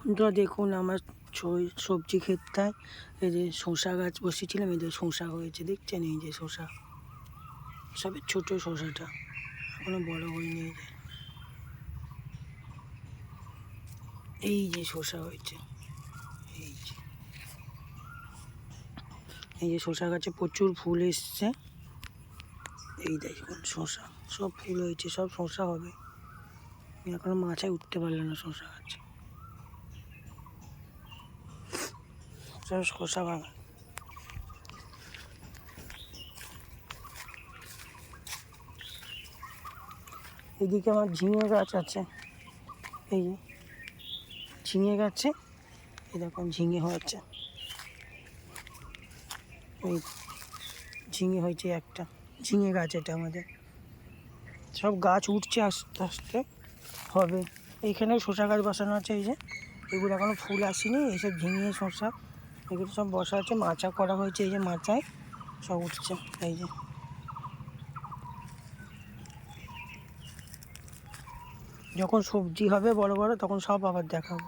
তো দেখুন আমার সবজি ক্ষেতটায় এই যে শসা গাছ বসিয়েছিলাম, এই যে শসা হয়েছে দেখছেন, এই যে শসা, সবে ছোট শসাটা এখনো বড় হয়নি। এই যে শসা হয়েছে, এই যে শসা গাছে প্রচুর ফুল এসছে। এই দেখুন শসা, সব ফুল হয়েছে, সব শসা হবে। এখনো মাথায় উঠতে পারলো না শসা গাছ, সব শসা বাগান। এদিকে আমার ঝিঙে গাছ আছে, এই যে ঝিঙে গাছে এই দেখুন ঝিঙে হয়েছে, এই ঝিঙে হয়েছে একটা, ঝিঙে গাছ এটা আমাদের। সব গাছ উঠছে আস্তে আস্তে হবে। এইখানেও শসা গাছ বসানো আছে, এই যে এগুলো এখনো ফুল আসেনি, এইসব ঝিঙে শসা এগুলো সব বসা আছে, মাচা করা হয়েছে, এই যে মাচায় সব উঠছে। এই যে যখন সবজি হবে বড় বড় তখন সব আবার দেখাবো।